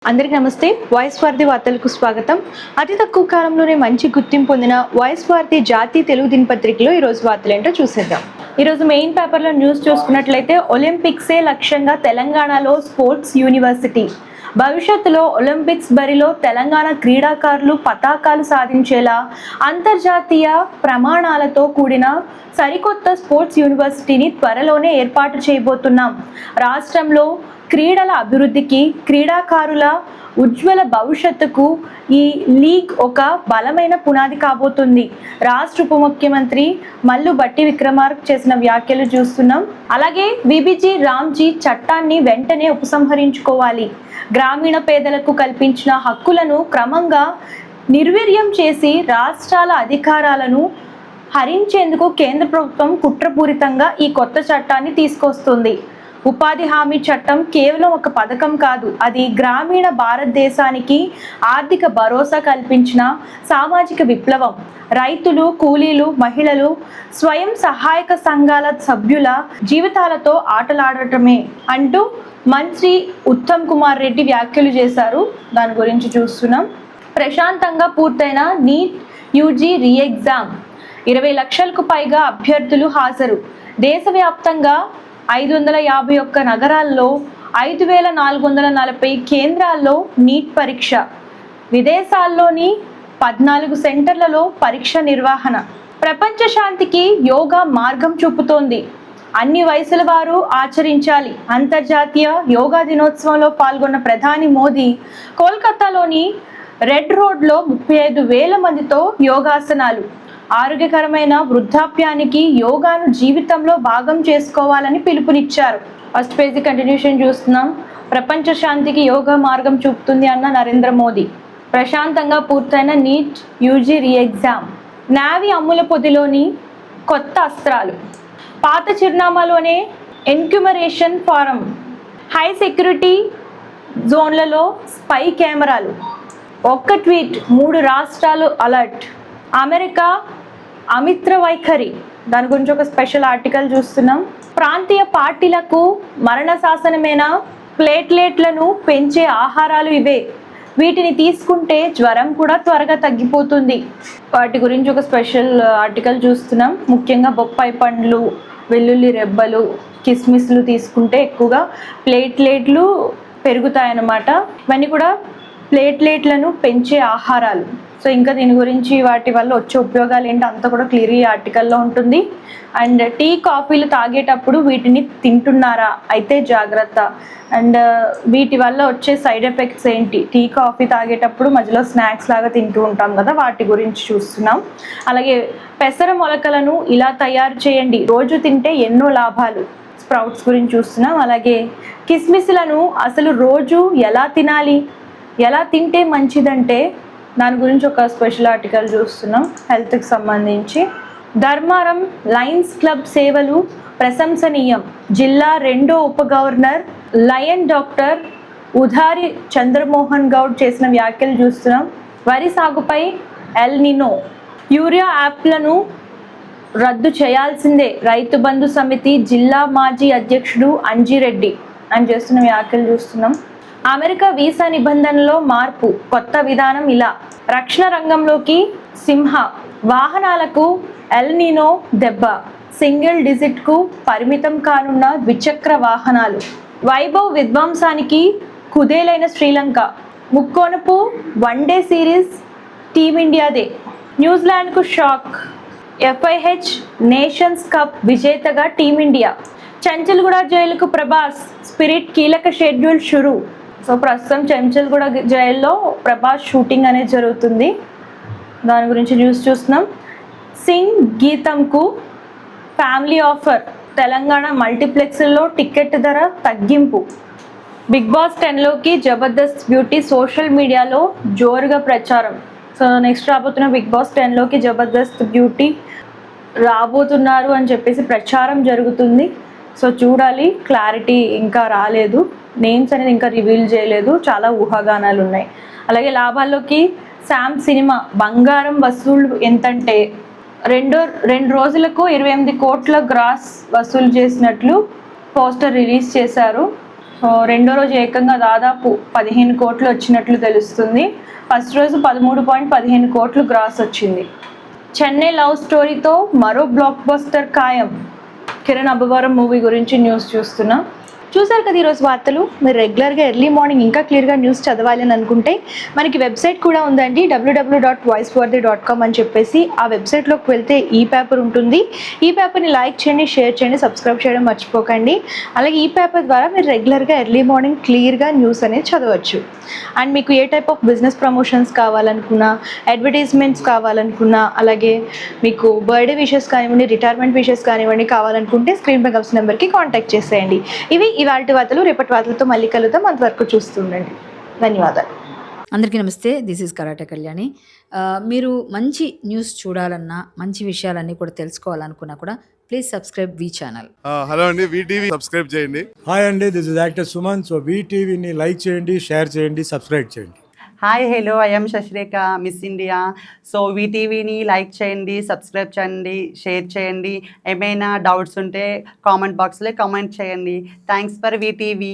అందరికీ నమస్తే. వాయిస్ భారతి వార్తలకు స్వాగతం. అతి తక్కువ కాలంలోనే మంచి గుర్తింపు పొందిన వాయిస్ భారతి జాతీయ తెలుగు దినపత్రికలో ఈరోజు వార్తలు ఏంటో చూసేద్దాం. ఈరోజు మెయిన్ పేపర్లో న్యూస్ చూసుకున్నట్లయితే ఒలింపిక్సే లక్ష్యంగా తెలంగాణలో స్పోర్ట్స్ యూనివర్సిటీ. భవిష్యత్తులో ఒలింపిక్స్ బరిలో తెలంగాణ క్రీడాకారులు పతాకాలు సాధించేలా అంతర్జాతీయ ప్రమాణాలతో కూడిన సరికొత్త స్పోర్ట్స్ యూనివర్సిటీని త్వరలోనే ఏర్పాటు చేయబోతున్నాం. రాష్ట్రంలో క్రీడల అభివృద్ధికి, క్రీడాకారుల ఉజ్వల భవిష్యత్తుకు ఈ లీగ్ ఒక బలమైన పునాది కాబోతుంది. రాష్ట్ర ఉప ముఖ్యమంత్రి మల్లు భట్టి విక్రమార్క చేసిన వ్యాఖ్యలు చూస్తున్నాం. అలాగే విబిజి రామ్జీ చట్టాన్ని వెంటనే ఉపసంహరించుకోవాలి. గ్రామీణ పేదలకు కల్పించిన హక్కులను క్రమంగా నిర్వీర్యం చేసి రాష్ట్రాల అధికారాలను హరించేందుకు కేంద్ర ప్రభుత్వం కుట్రపూరితంగా ఈ కొత్త చట్టాన్ని తీసుకొస్తుంది. ఉపాధి హామీ చట్టం కేవలం ఒక పథకం కాదు, అది గ్రామీణ భారతదేశానికి ఆర్థిక భరోసా కల్పించిన సామాజిక విప్లవం. రైతులు, కూలీలు, మహిళలు, స్వయం సహాయక సంఘాల సభ్యుల జీవితాలతో ఆటలాడటమే అంటూ మంత్రి ఉత్తమ్ కుమార్ రెడ్డి వ్యాఖ్యలు చేశారు. దాని గురించి చూస్తున్నాం. ప్రశాంతంగా పూర్తయిన నీట్ యూజీ రీఎగ్జామ్. 20 లక్షలకు పైగా అభ్యర్థులు హాజరు. దేశవ్యాప్తంగా 551 నగరాల్లో 5440 కేంద్రాల్లో నీట్ పరీక్ష. విదేశాల్లోని 14 సెంటర్లలో పరీక్ష నిర్వహణ. ప్రపంచ శాంతికి యోగా మార్గం చూపుతోంది. అన్ని వయసుల వారు ఆచరించాలి. అంతర్జాతీయ యోగా దినోత్సవంలో పాల్గొన్న ప్రధాని మోదీ కోల్కతాలోని రెడ్ రోడ్లో 35,000 మందితో యోగాసనాలు. ఆరోగ్యకరమైన వృద్ధాప్యానికి యోగాను జీవితంలో భాగం చేసుకోవాలని పిలుపునిచ్చారు. ఫస్ట్ పేజీ కంటిన్యూషన్ చూస్తున్నాం. ప్రపంచ శాంతికి యోగా మార్గం చూపుతుంది అన్న నరేంద్ర మోదీ. ప్రశాంతంగా పూర్తయిన నీట్ యూజీ రీఎగ్జామ్. నావీ అమ్ముల పొదిలోని కొత్త అస్త్రాలు. పాత చిరునామాలోనే ఎన్క్యుమరేషన్ ఫారం. హై సెక్యూరిటీ జోన్లలో స్పై కెమెరాలు. ఒక్క ట్వీట్ 3 రాష్ట్రాలు అలర్ట్. అమెరికా అమిత్ర వైఖరి. దాని గురించి ఒక స్పెషల్ ఆర్టికల్ చూస్తున్నాం. ప్రాంతీయ పార్టీలకు మరణ శాసనమైన ప్లేట్లెట్లను పెంచే ఆహారాలు ఇవే. వీటిని తీసుకుంటే జ్వరం కూడా త్వరగా తగ్గిపోతుంది. వాటి గురించి ఒక స్పెషల్ ఆర్టికల్ చూస్తున్నాం. ముఖ్యంగా బొప్పాయి పండ్లు, వెల్లుల్లి రెబ్బలు, కిస్మిస్లు తీసుకుంటే ఎక్కువగా ప్లేట్లెట్లు పెరుగుతాయన్నమాట. ఇవన్నీ కూడా ప్లేట్లెట్లను పెంచే ఆహారాలు. సో ఇంకా దీని గురించి వాటి వల్ల వచ్చే ఉపయోగాలు ఏంటి అంతా కూడా క్లియర్ ఈ ఆర్టికల్లో ఉంటుంది. అండ్ టీ, కాఫీలు తాగేటప్పుడు వీటిని తింటున్నారా అయితే జాగ్రత్త. అండ్ వీటి వల్ల వచ్చే సైడ్ ఎఫెక్ట్స్ ఏంటి, టీ, కాఫీ తాగేటప్పుడు మధ్యలో స్నాక్స్ లాగా తింటూ ఉంటాం కదా, వాటి గురించి చూస్తున్నాం. అలాగే పెసర మొలకలను ఇలా తయారు చేయండి, రోజు తింటే ఎన్నో లాభాలు. స్ప్రౌట్స్ గురించి చూస్తున్నాం. అలాగే కిస్మిస్లను అసలు రోజు ఎలా తినాలి, ఎలా తింటే మంచిదంటే దాని గురించి ఒక స్పెషల్ ఆర్టికల్ చూస్తున్నాం హెల్త్కి సంబంధించి. ధర్మారం లయన్స్ క్లబ్ సేవలు ప్రశంసనీయం. జిల్లా 2వ ఉప governor lion doctor Udhari Chandramohan Goud చేసిన వ్యాఖ్యలు చూస్తున్నాం. వరి సాగుపై ఎల్ నినో. యూరియా యాప్లను రద్దు చేయాల్సిందే. రైతు బంధు సమితి జిల్లా మాజీ అధ్యక్షుడు అంజిరెడ్డి అని చేస్తున్న వ్యాఖ్యలు చూస్తున్నాం. అమెరికా వీసా నిబంధనలో మార్పు, కొత్త విధానం ఇలా. రక్షణ రంగంలోకి సింహ. వాహనాలకు ఎల్ నినో దెబ్బ. సింగిల్ డిజిట్కు పరిమితం కానున్న ద్విచక్ర వాహనాలు. వైభవ్ విధ్వంసానికి కుదేలైన శ్రీలంక. ముక్కోనపు వన్డే సిరీస్ టీమిండియాదే. న్యూజిలాండ్కు షాక్. FIH నేషన్స్ కప్ విజేతగా టీమిండియా. చెంచల్గూడ జైలుకు ప్రభాస్. స్పిరిట్ కీలక షెడ్యూల్ షురు. సో ప్రస్తుతం చెంచల్గూడ జైల్లో ప్రభాస్ షూటింగ్ అనేది జరుగుతుంది. దాని గురించి న్యూస్ చూస్తున్నాం. సింగ్ గీతంకు ఫ్యామిలీ ఆఫర్. తెలంగాణ మల్టీప్లెక్స్లో టికెట్ ధర తగ్గింపు. బిగ్ బాస్ 10లోకి జబర్దస్త్ బ్యూటీ సోషల్ మీడియాలో జోరుగా ప్రచారం. సో నెక్స్ట్ రాబోతున్న బిగ్ బాస్ 10లోకి జబర్దస్త్ బ్యూటీ రాబోతున్నారు అని చెప్పేసి ప్రచారం జరుగుతుంది. సో చూడాలి, క్లారిటీ ఇంకా రాలేదు, నేమ్స్ అనేది ఇంకా రివీల్ చేయలేదు, చాలా ఊహాగానాలు ఉన్నాయి. అలాగే లాభాల్లోకి శామ్ సినిమా. బంగారం వసూళ్లు ఎంతంటే 2 రోజులకు 28 కోట్ల గ్రాస్ వసూలు చేసినట్లు పోస్టర్ రిలీజ్ చేశారు. రెండో రోజు ఏకంగా దాదాపు 15 కోట్లు వచ్చినట్లు తెలుస్తుంది. ఫస్ట్ రోజు 13.15 కోట్లు గ్రాస్ వచ్చింది. చెన్నై లవ్ స్టోరీతో మరో బ్లాక్ బస్టర్ ఖాయం. కిరణ్ అబ్బవరం మూవీ గురించి న్యూస్ చూస్తున్నాం. చూసారు కదా ఈరోజు వార్తలు. మీరు రెగ్యులర్గా ఎర్లీ మార్నింగ్ ఇంకా క్లియర్గా న్యూస్ చదవాలి అని అనుకుంటే మనకి వెబ్సైట్ కూడా ఉందండి, www.voiceworthy.com అని చెప్పేసి. ఆ వెబ్సైట్లోకి వెళ్తే ఈ పేపర్ ఉంటుంది. ఈ పేపర్ని లైక్ చేయండి, షేర్ చేయండి, సబ్స్క్రైబ్ చేయడం మర్చిపోకండి. అలాగే ఈ పేపర్ ద్వారా మీరు రెగ్యులర్గా ఎర్లీ మార్నింగ్ క్లియర్గా న్యూస్ అనేది చదవచ్చు. అండ్ మీకు ఏ టైప్ ఆఫ్ బిజినెస్ ప్రమోషన్స్ కావాలనుకున్నా, అడ్వర్టైజ్మెంట్స్ కావాలనుకున్నా, అలాగే మీకు బర్త్డే విషెస్ కానివ్వండి, రిటైర్మెంట్ విషెస్ కానివ్వండి కావాలనుకుంటే స్క్రీన్ పై కనిపిస్తున్న నెంబర్కి కాంటాక్ట్ చేసేయండి. ఇవి ఇవాల్టి వార్తలు. రేపటి వార్తలతో మళ్ళీ కలుద్దాం. అంతవరకు చూస్తుండండి. ధన్యవాదాలు. అందరికీ నమస్తే. This is karate Kalyani. మీరు మంచి న్యూస్ చూడాలన్నా, మంచి విషయాలన్నీ కూడా తెలుసుకోవాలనుకున్నా కూడా please subscribe V channel. Hello అండి, వీటీవీ సబ్స్క్రైబ్ చేయండి. హాయ్ అండి, this is actor Suman. So వీటీవీని లైక్ చేయండి, షేర్ చేయండి, సబ్స్క్రైబ్ చేయండి. Hi hello, I'm Shashirekha, miss India. So వీటీవీని లైక్ చేయండి, సబ్స్క్రైబ్ చేయండి, షేర్ చేయండి. ఏమైనా డౌట్స్ ఉంటే కామెంట్ బాక్స్లో కామెంట్ చేయండి. Thanks for VTV.